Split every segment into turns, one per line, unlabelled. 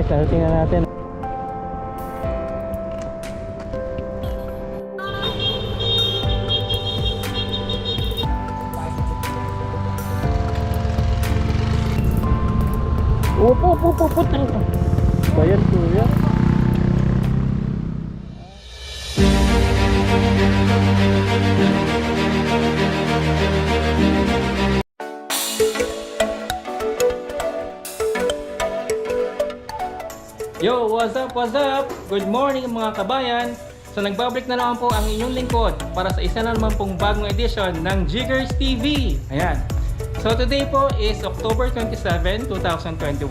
guys, ano tingnan natin. Upo, putang. Bayan kuya. Yo, what's up? Good morning mga kabayan. So nagbabalik na naman po ang inyong lingkod para sa isa na naman pong bagong edition ng Jiggers TV. Ayan. So today po is October 27, 2021.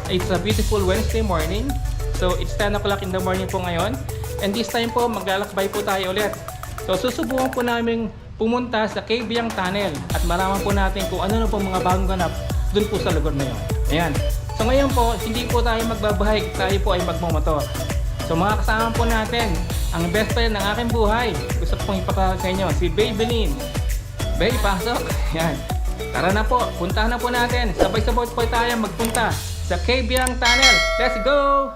It's a beautiful Wednesday morning. So it's 10 o'clock in the morning po ngayon. And this time po maglalakbay po tayo ulit. So susubukan po namin pumunta sa Kabyang Tunnel at malaman po natin kung ano na po mga bagong ganap dun po sa lugar na yun. Ayan. So ngayon po, hindi po tayo magbabahig, tayo po ay magmamotor. So mga kasama po natin, ang best friend ng aking buhay. Gusto pong ipakilala sa inyo, si Babylin. Baby, pasok. Ayan. Tara na po, puntahan na po natin. Sabay-sabay po tayo magpunta sa Kabyang Tunnel. Let's go!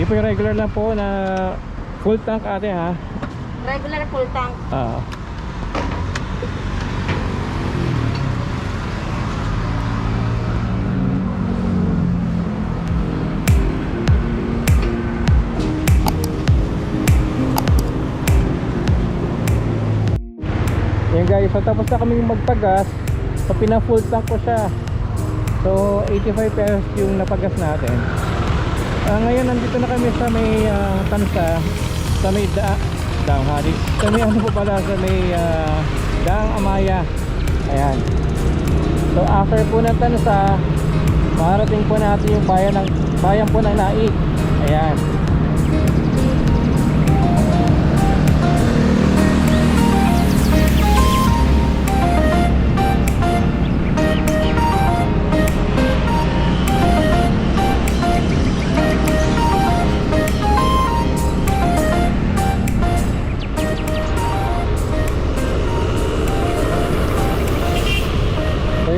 Ito po yung regular lang po na full tank ate ha.
Regular full tank.
Ah. Yan guys, so tapos na kami magpagas. So pina-full tank ko siya. So 85 pesos yung napagas natin. Ngayon nandito na kami sa may tansa, sa may daang hari. Sa may ano po pala, sa may daang Amaya. Ayan. So after po ng tansa, marating po natin yung bayan po ng Naik. Ayan.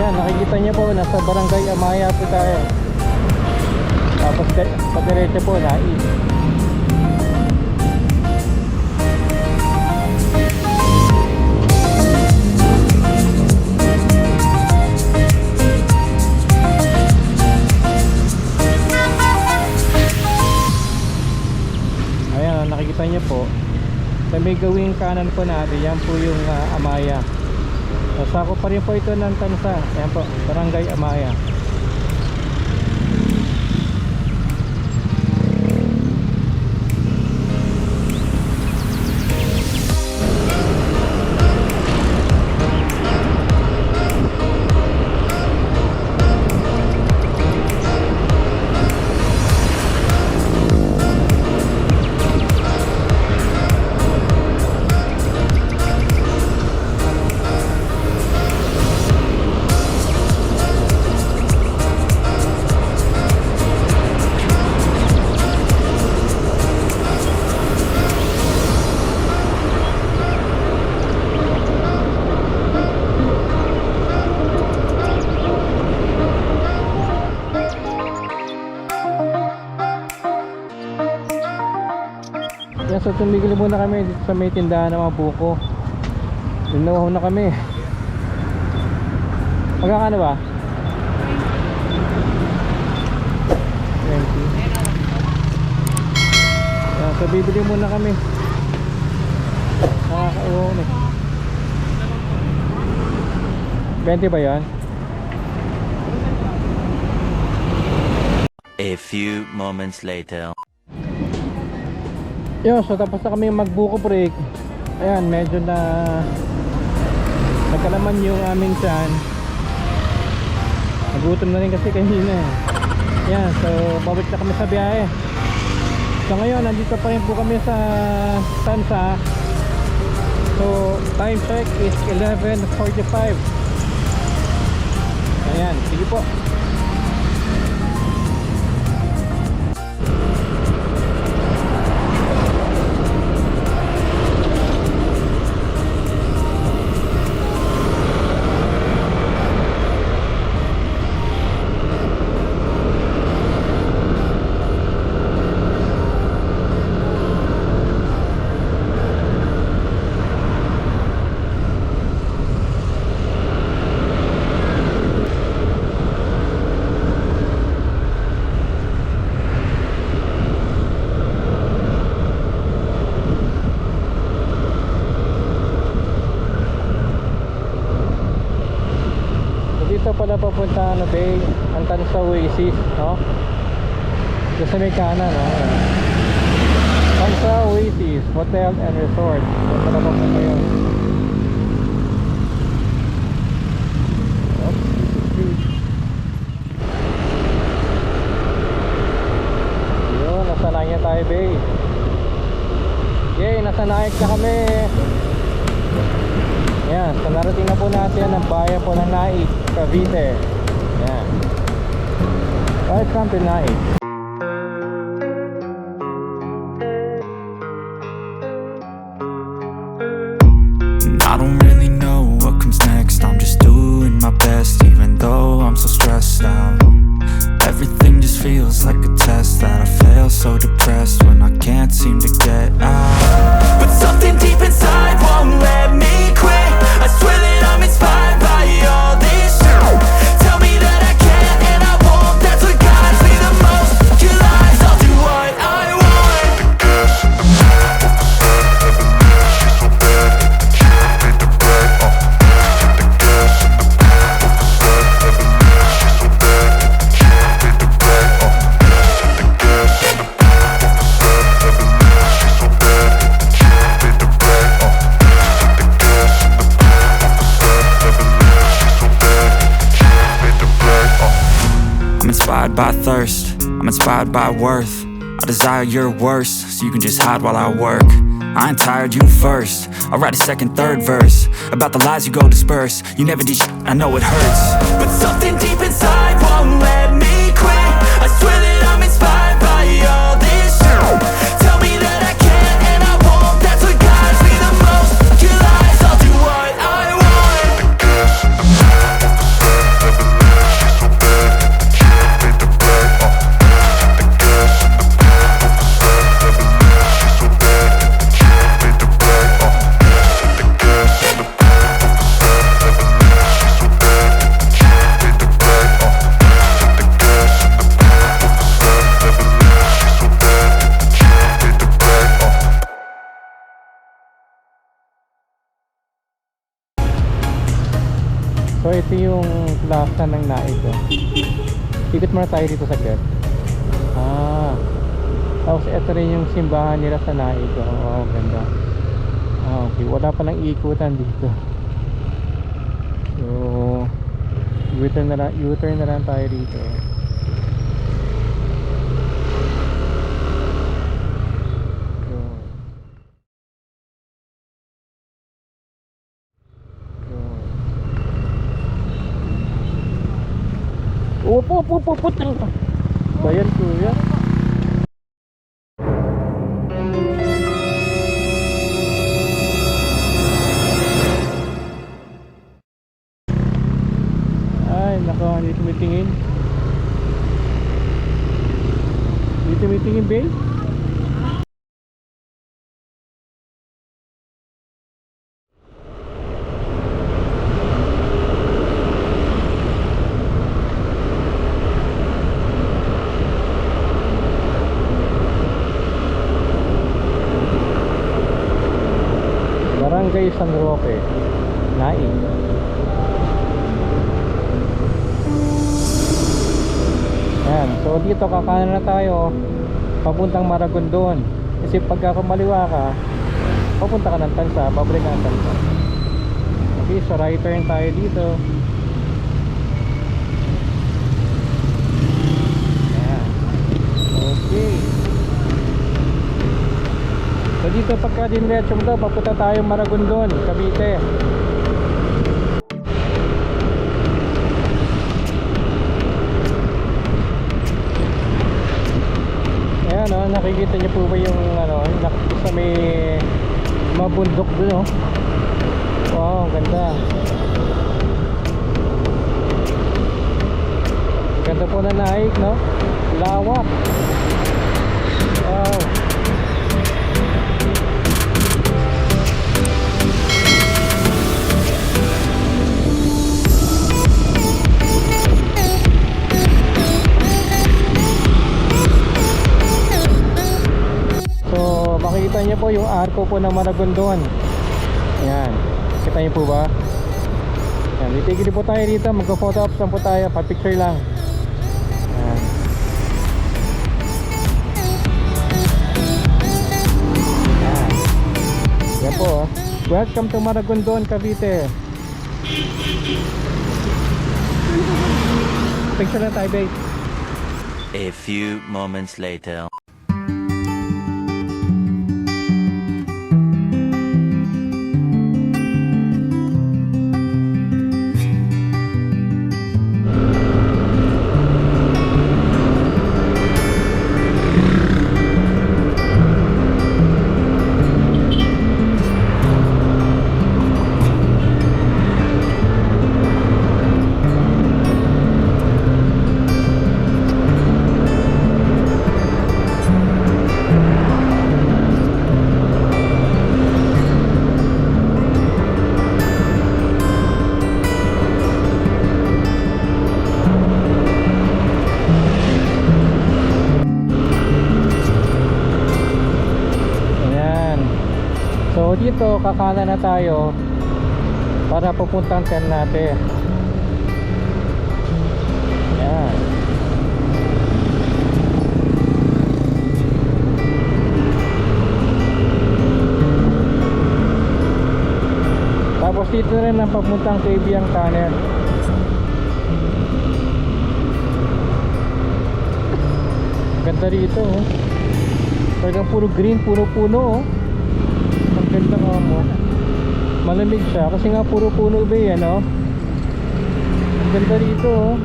Nakikita niyo po, nasa Barangay Amaya po tayo. Tapos sa diretso po, Naik. Ayan, nakikita niyo po. Sa may gawing kanan po natin, yan po yung Amaya. Sako pa rin po ito ng tansa. Ayan po, Barangay Amaya. So tumigil muna kami dito sa may tindahan ng mga buko. Dinuho na kami. Magkakano ba? 20. So bibili muna kami. Nakakaiwan eh. 20 ba yan?
A few moments later.
Yo, so tapos na kami magbuko break. Ayan, medyo na nagkalaman yung aming tiyan. Nagutom na rin kasi kanina. Ayan, so babalik na kami sa biyahe. So ngayon, nandito pa rin po kami sa tansa. So time check is 11:45. Ayan, sige po. Dito pala papunta ano bay, ang Tansa Oasis, no? Dito sa may kanan, no? Tansa Oasis Hotel and Resort. Dito pala papunta yun. Yun, nasa Naik tayo bay. Yay, nasa Naik na kami. Yan, so narating na po natin ang bayan po ng Naik, Cavite. Yan. Welcome to Naik.
I don't really know what comes next. I'm just doing my best, even though I'm so stressed out. Everything just feels like a test that I fail, so depressed. I'm inspired by thirst, I'm inspired by worth. I desire your worst, so you can just hide while I work. I ain't tired, you first. I'll write a second, third verse about the lies you go disperse. You never did shit, I know it hurts, but something deep inside won't let me quit. I swear that I'm inspired by all this shit. Tell me that I can't and I won't. That's what guides me the most. Your lies, I'll do what I want.
So ito yung plaza ng Naik. Ikot muna tayo dito saglit. Tapos ito rin yung simbahan nila sa Naik. Oh, ganda. Okay, wala pa lang ikutan dito. So U-turn na lang tayo dito. Upo, putang. So yan kuya. Ay, nako, hindi tumitingin. Hindi tumitingin, babe. Barangay San Roque, Naik. Ayan, so dito kakanan na tayo papuntang Maragondon. Kasi pagka kumaliwa ka, papunta ka ng Tansa, pabalik ka ng Tansa. Okay, so right turn tayo dito. Ayan. Okay. So dito pagka dinretso mo daw, papunta tayo Maragondon, Cavite. Ayan o, nakikita niyo po ba yung sa may mabundok dun o. Wow, ang ganda. Ganda po na Naik, no? Lawak. Wow. Makikita niyo po yung arko po ng Maragondon. Ayan, kita niyo po ba? Ayan, titigil po tayo dito, magpo-photo ops lang po tayo, pa-picture lang. Ayan. Ayan. Yan po, welcome to Maragondon, Cavite. Picture na tayo, babe.
A few moments later.
So dito kakala na tayo para pupuntang Ternate. Ayan. Tapos dito rin ang papuntang Kaibiyang Tunnel. Ganda rito oh. Talagang puro green, puro puno oh. Ang ganda nga mo. Malamig siya kasi nga puro puno ba yan oh. Ang ganda rito oh.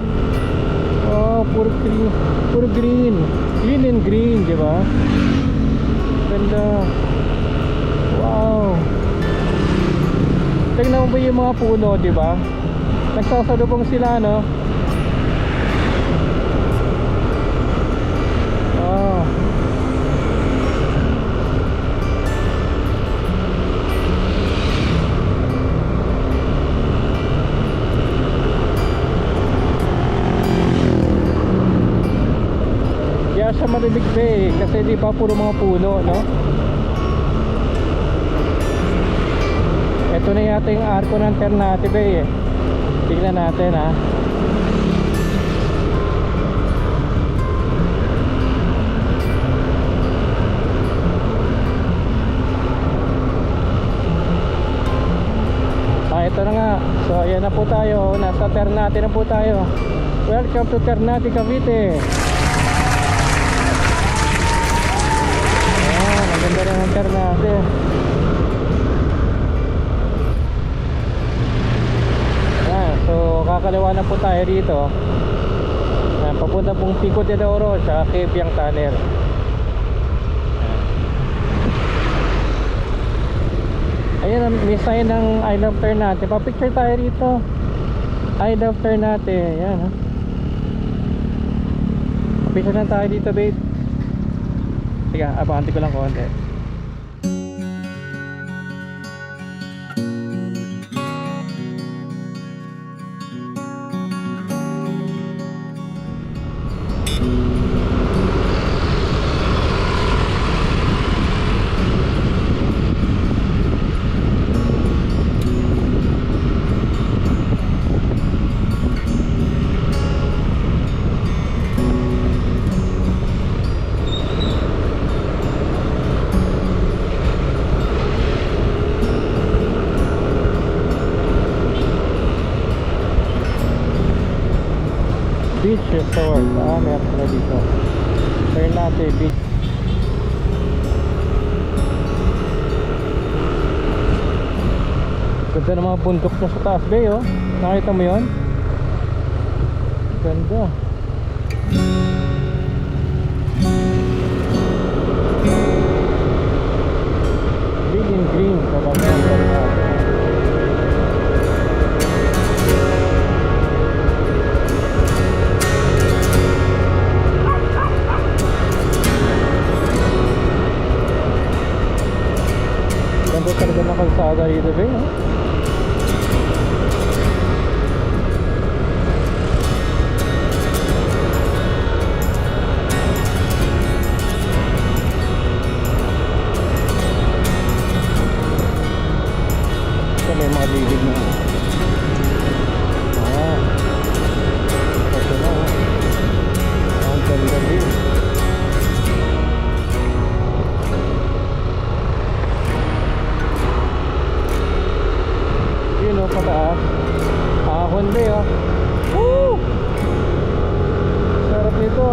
Oh, puro green. Puro green. Green and green, di ba? Ganda. Wow. Tingnan mo ba yung mga puno, di ba? Nagsasalubong sila, no? Oh. Kaya siya malamig ba eh, kasi di ba puro mga puno, no? Ito na yata yung arko ng Ternate Bay eh. Tignan natin ha. Ito na nga. So ayan na po tayo. Nasa Ternate na po tayo. Welcome to Ternate, Cavite. Ayan, ang ganda rin ng Ternate. So kakaliwa na po tayo dito. Papunta pong Pico de Oro sa Kepiang Tunnel. Ayan, may sign ng I love Ternate. Pa-picture tayo dito. I love Ternate. Ayan ha. Pa-picture lang tayo dito, babe. Sige, abangan ko lang konti. Beach Resort. Meron na dito. Ternate Beach. Ganda ng mga bundok na sa taas bay oh. Nakita mo yun? Ganda. Green and green talaga ang Ternate. Ganda talaga ng kalsada dito ba eh? Ito may mga lilig na ito na ang ganda din. Yun o, pataas. Ahon ba yun? Woo! Sarap nito.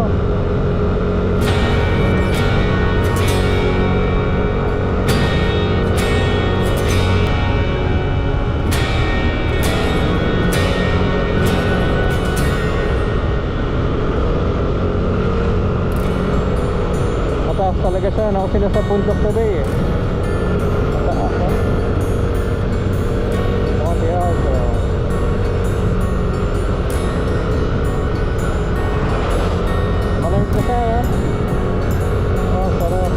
Mataas talaga siya, no? Kasi nasa bundok na ba eh. Mataas ha? Malamig na siya eh. Oh, sarap.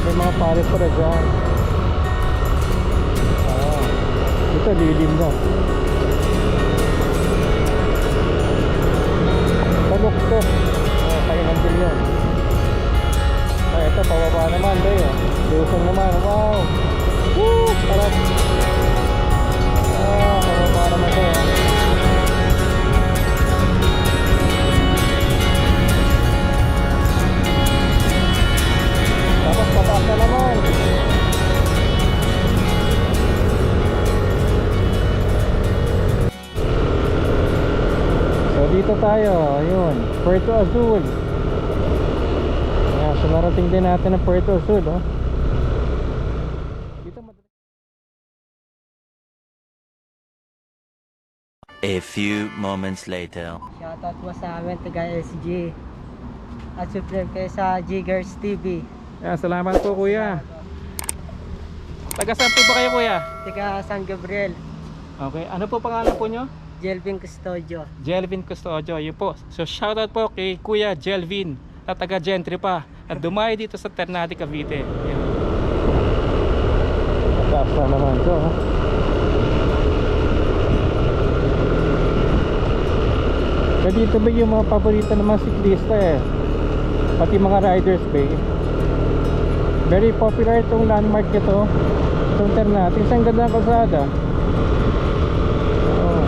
May mga palis pa na dyan. Ito lilim na. Talok to. Kaya nandun yun. Dito tayo, ayun, Puerto Azul. Ayan, so narating din natin ang Puerto Azul, oh. Dito
A few moments later.
Shoutout mo sa amin, taga SG. At subscribe kayo sa Jiggers TV.
Ayan, salamat po kuya. Taga saan po ba kayo kuya?
Taga San Gabriel,
Okay, ano po pangalan po nyo?
Jelvin Custodio.
Jelvin Custodio, yun po. So shoutout po kay Kuya Jelvin na taga Gentry pa at dumayo dito sa Ternate, Cavite. Ayan. Taas na naman ito, ha? Kaya dito ba yung mga paborito ng mga siklista eh, pati mga riders ba eh. Very popular itong landmark ito, itong Ternate. Isang ganda ng kalsada. Oh.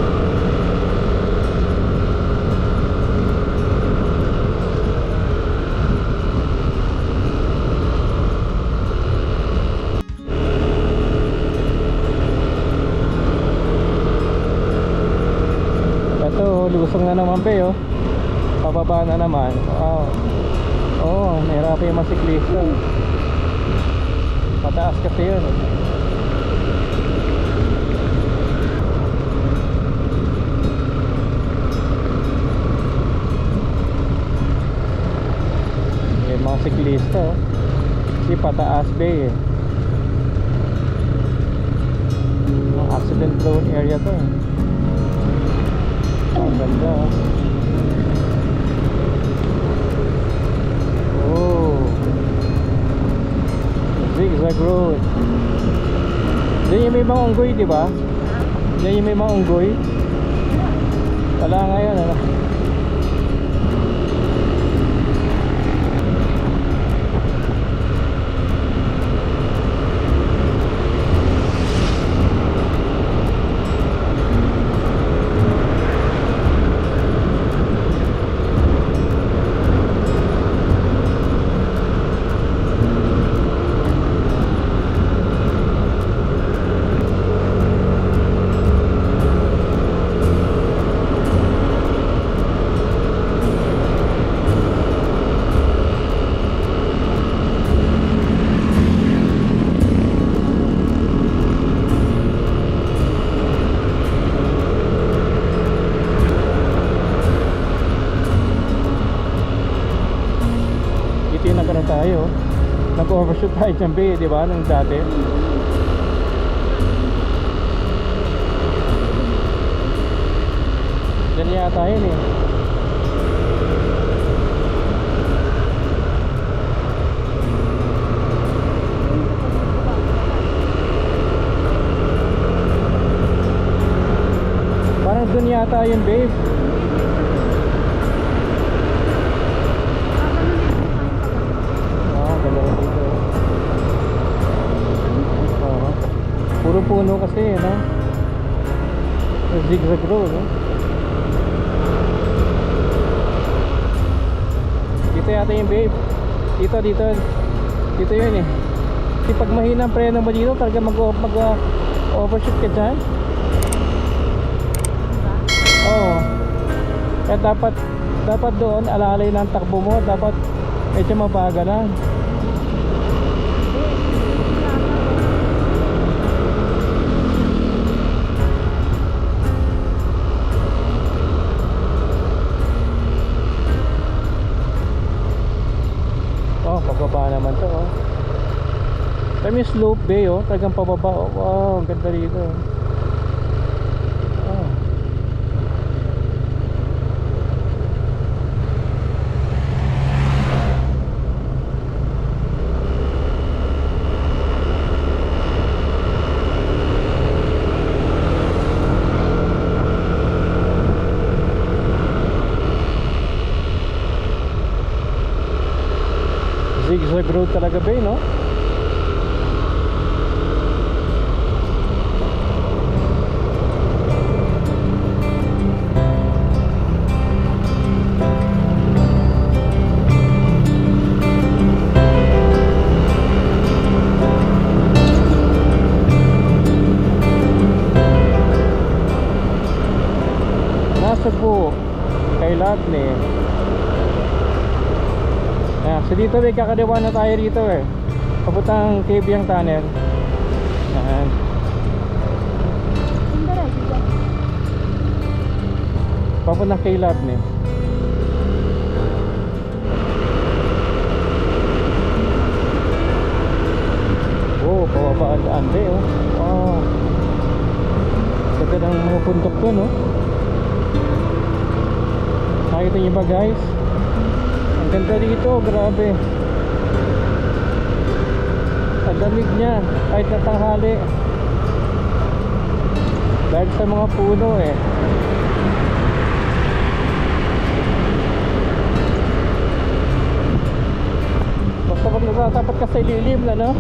Ito, lusong na naman ba oh. Pababa na naman. Wow. Oh, nahirapan yung mga siklista. Pataas kasi yun. Yung mga siklista oh. Kasi pataas ba eh. Mga accident prone area to eh. Ang ganda oh. Oh, zigzag road. Diyan yung may mga unggoy, di ba? Diyan yung may mga unggoy. Wala ngayon ano. Tayo nag-overshoot tayo dyan ba, di ba, nung dati. Dyan yata yun eh. Parang dun yata yun babe. Puro puno kasi, no? Zigzag road, no? Dito yata yung babe. Dito yun eh. Kasi pag mahina ang preno mo dito, talaga mag-overshoot ka dyan. Oo. Kaya dapat doon, alalay ng takbo mo. Dapat medyo mabaga lang. Pababa naman to oh. Kami slope bay oh, talagang pababa oh. Wow, ang ganda rito. Oh. Zigzag road talaga ba no? Nasa po kay Lovely. So dito may kakadiwa na tayo rito eh. Papuntang Kabyang Tunnel. Ayan. Papuntang kay Lovely. Oh, pababa ang daan be oh. Wow. Ganda ng mga puntok ko no. Nakita niyo ba guys? Ang ganda dito, grabe. Ang lamig niya kahit na tanghali. Dahil sa mga puno eh. Basta pag nasatapat ka sa lilim na no,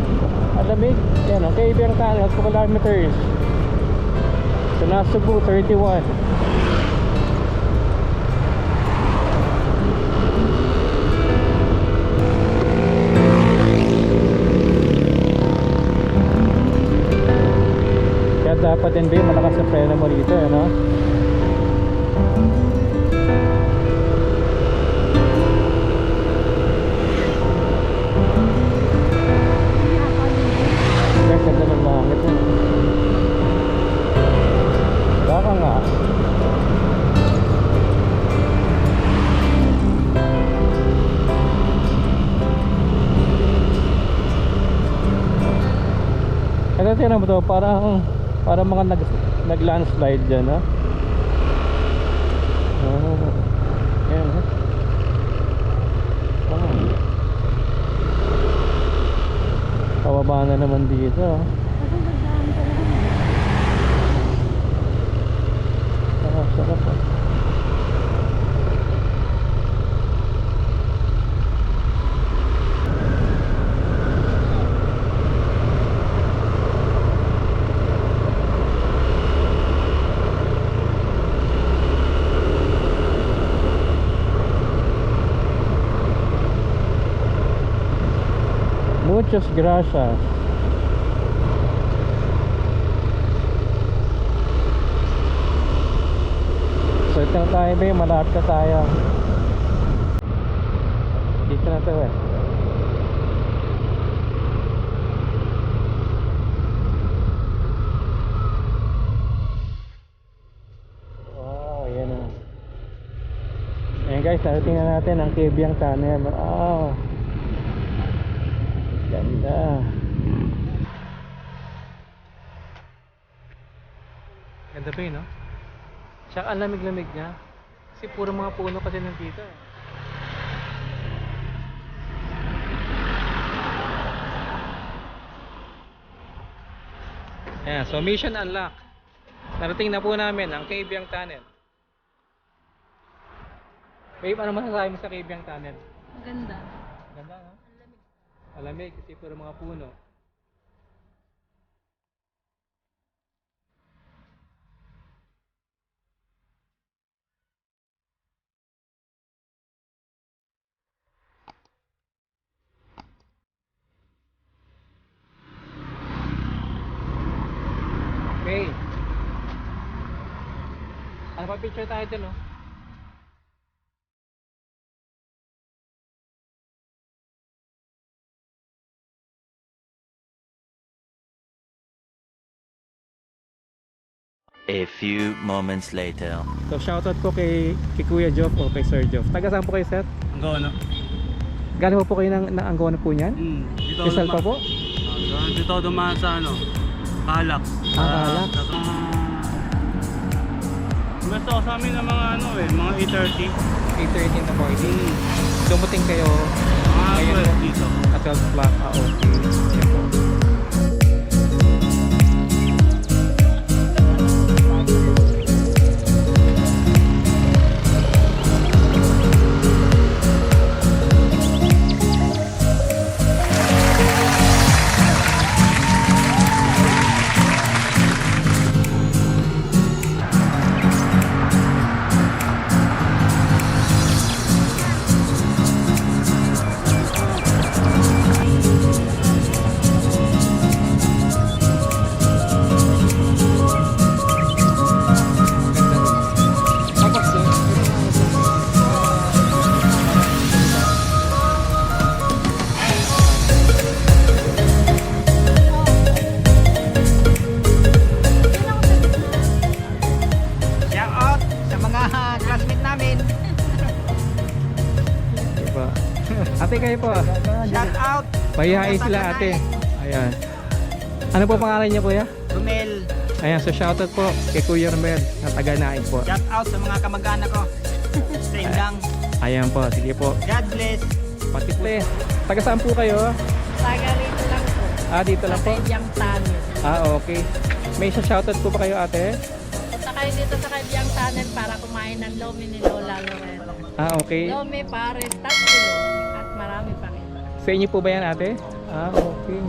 ang lamig. Yan ang Kabyang Tunnel, 2 kilometers. Sa Nasugbu, 31. Kaya dapat din ba malakas sa preno mo rito, ano? Ganda ng langit eh. Baka nga. Ito tinan mo to, parang mga nag-landslide dyan ha. Ayan ha. Pababa na naman dito. Sarap po. Muchas gracias. So ito na tayo ba, malapit na tayo. Dito na to eh. Wow, yan o. Ayan guys, narating na natin ang Kabyang Tunnel. Wow, ganda. Ganda pa yun, no? Tsaka ang lamig-lamig niya. Kasi puro mga puno kasi nandito. Ayan, so mission unlock. Narating na po namin ang Kabyang Tunnel. Babe, ano masasabi mo sa Kabyang Tunnel?
Maganda.
Ganda, no? Malamig kasi puro mga puno. Okay. Ano pa picture tayo dyan, no?
A few moments later.
So shoutout ko kay Kuya Joff o kay Sir Joff. Taga saan po kayo, sir?
Anggona.
Gano'n po kayo ng Anggona po niyan?
Dito
Isal pa po?
Dito dumaan sa ano, Calax.
Calax.
Gusto ko sa amin ng mga ano mga 8:30.
8:13 to 14. Dumating kayo
Mga
ngayon
12 dito.
at 12 o'clock. Okay. Yan po. Ate kayo po.
Shout out!
Pahihain sila ate. Ayan. Ano po pangalan niyo kuya?
Rumel.
Ayan, so shoutout po kay Kuya Romel na taga Naik po.
Shout out sa mga kamag-anak ko. Same lang.
Ayan po, sige po.
God bless.
Pati po. Taga saan po kayo?
Taga rito lang po.
Dito lang po.
Sa Kaibiyang Tunnel.
Okay. May isa shoutout po ba kayo ate?
Punta kayo dito sa Kaibiyang Tunnel para kumain ng lomi ni Lola Lorena.
Okay.
Lomi, pares, tatlo at marami pa rin.
Sa inyo po ba yan ate? Okay.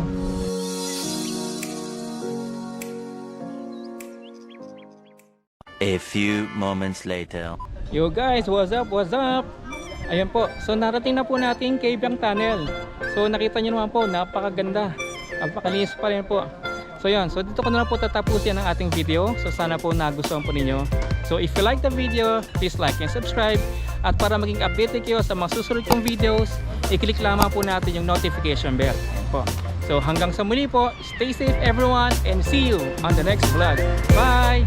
A few moments later.
Yo guys, what's up? What's up? Ayan po. So narating na po natin Kaibiyang Tunnel. So nakita niyo naman po, napakaganda. Napakalinis pa rin po. So yan, so dito ko na lang po tatapusin ang ating video. So sana po nagustuhan po ninyo. So if you like the video, please like and subscribe. At para maging updated kayo sa mga susunod kong videos, i-click lamang po natin yung notification bell. Ayan po. So hanggang sa muli po, stay safe everyone and see you on the next vlog. Bye!